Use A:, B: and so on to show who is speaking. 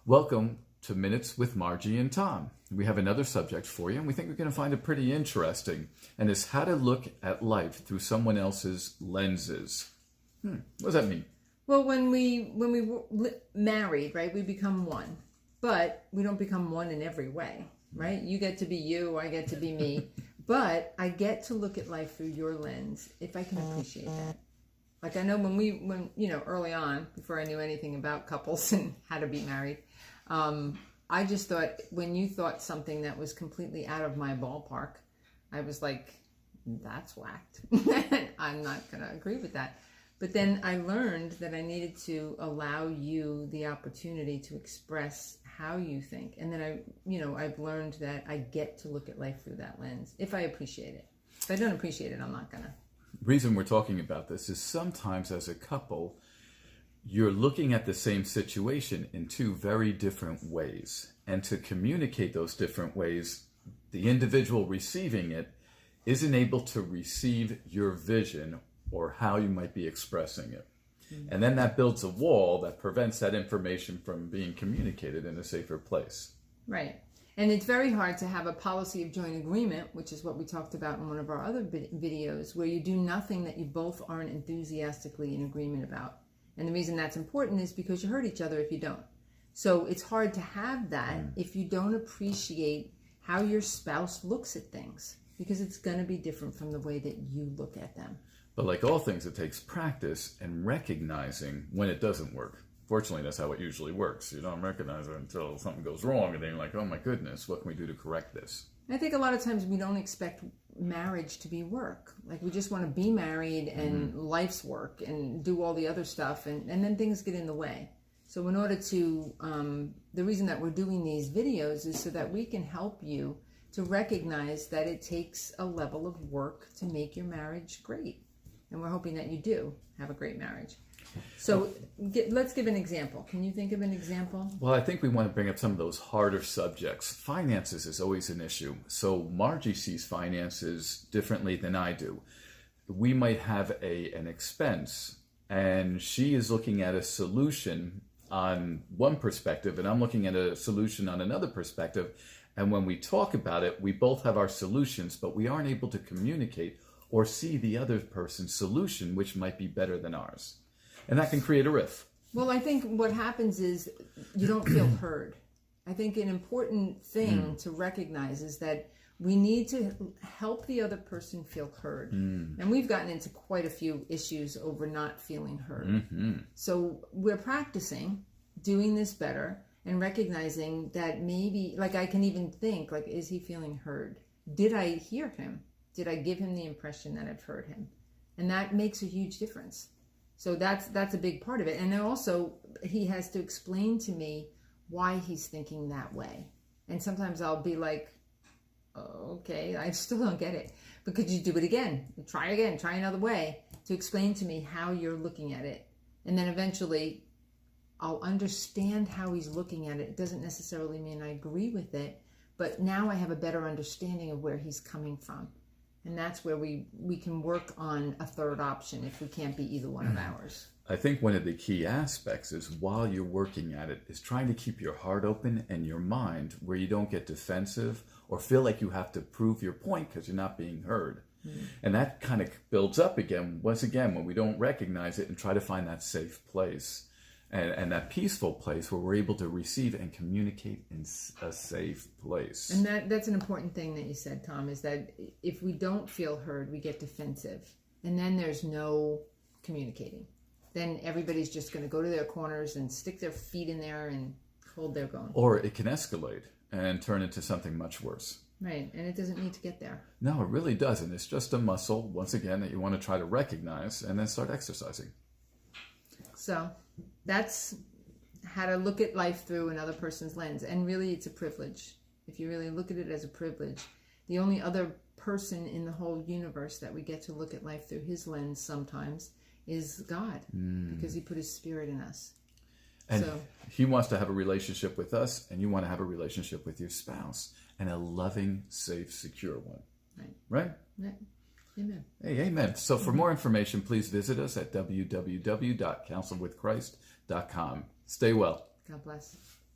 A: Welcome to Minutes with Margie and Tom. We have another subject for you, and we think we're going to find it pretty interesting, and it's how to look at life through someone else's lenses. What does that mean?
B: Well, when we married, right, we become one, but we don't become one in every way, right? You get to be you, I get to be me, but I get to look at life through your lens if I can appreciate that. Like I know when early on, before I knew anything about couples and how to be married, I just thought when you thought something that was completely out of my ballpark, I was like, that's whacked. I'm not going to agree with that. But then I learned that I needed to allow you the opportunity to express how you think. And then I've learned that I get to look at life through that lens if I appreciate it. If I don't appreciate it, I'm not going to.
A: Reason we're talking about this is sometimes as a couple, you're looking at the same situation in two very different ways. And to communicate those different ways, the individual receiving it isn't able to receive your vision or how you might be expressing it. And then that builds a wall that prevents that information from being communicated in a safer place.
B: Right. And it's very hard to have a policy of joint agreement, which is what we talked about in one of our other videos, where you do nothing that you both aren't enthusiastically in agreement about. And the reason that's important is because you hurt each other if you don't. So it's hard to have that if you don't appreciate how your spouse looks at things, because it's going to be different from the way that you look at them.
A: But like all things, it takes practice and recognizing when it doesn't work. Fortunately, that's how it usually works. You don't recognize it until something goes wrong, and then you're like, oh my goodness, what can we do to correct this?
B: I think a lot of times we don't expect marriage to be work. Like we just want to be married and life's work and do all the other stuff, and then things get in the way. So in order to, the reason that we're doing these videos is so that we can help you to recognize that it takes a level of work to make your marriage great. And we're hoping that you do have a great marriage. So let's give an example. Can you think of an example?
A: Well, I think we want to bring up some of those harder subjects. Finances is always an issue. So Margie sees finances differently than I do. We might have an expense, and she is looking at a solution on one perspective, and I'm looking at a solution on another perspective. And when we talk about it, we both have our solutions, but we aren't able to communicate or see the other person's solution, which might be better than ours. And that can create a rift.
B: Well, I think what happens is you don't feel heard. I think an important thing to recognize is that we need to help the other person feel heard. And we've gotten into quite a few issues over not feeling heard. So we're practicing doing this better and recognizing that maybe, like I can even think, like, is he feeling heard? Did I hear him? Did I give him the impression that I've heard him? And that makes a huge difference. So that's a big part of it. And then also he has to explain to me why he's thinking that way. And sometimes I'll be like, oh, okay, I still don't get it. But could you do it again? Try another way to explain to me how you're looking at it. And then eventually I'll understand how he's looking at it. It doesn't necessarily mean I agree with it, but now I have a better understanding of where he's coming from. And that's where we can work on a third option if we can't be either one of ours.
A: I think one of the key aspects is while you're working at it is trying to keep your heart open and your mind where you don't get defensive or feel like you have to prove your point because you're not being heard. And that kind of builds up again, once again, when we don't recognize it and try to find that safe place and that peaceful place where we're able to receive and communicate in a safe place.
B: And that's an important thing that you said, Tom, is that if we don't feel heard, we get defensive. And then there's no communicating. Then everybody's just going to go to their corners and stick their feet in there and hold their own.
A: Or it can escalate and turn into something much worse.
B: Right, and it doesn't need to get there.
A: No, it really doesn't. It's just a muscle, once again, that you want to try to recognize and then start exercising.
B: So that's how to look at life through another person's lens. And really, it's a privilege. If you really look at it as a privilege, the only other person in the whole universe that we get to look at life through his lens sometimes is God, because he put his spirit in us.
A: And he wants to have a relationship with us, and you want to have a relationship with your spouse, and a loving, safe, secure one. Right?
B: Yeah. Amen.
A: Hey, amen. So for more information, please visit us at www.counselwithchrist.com. Stay well.
B: God bless.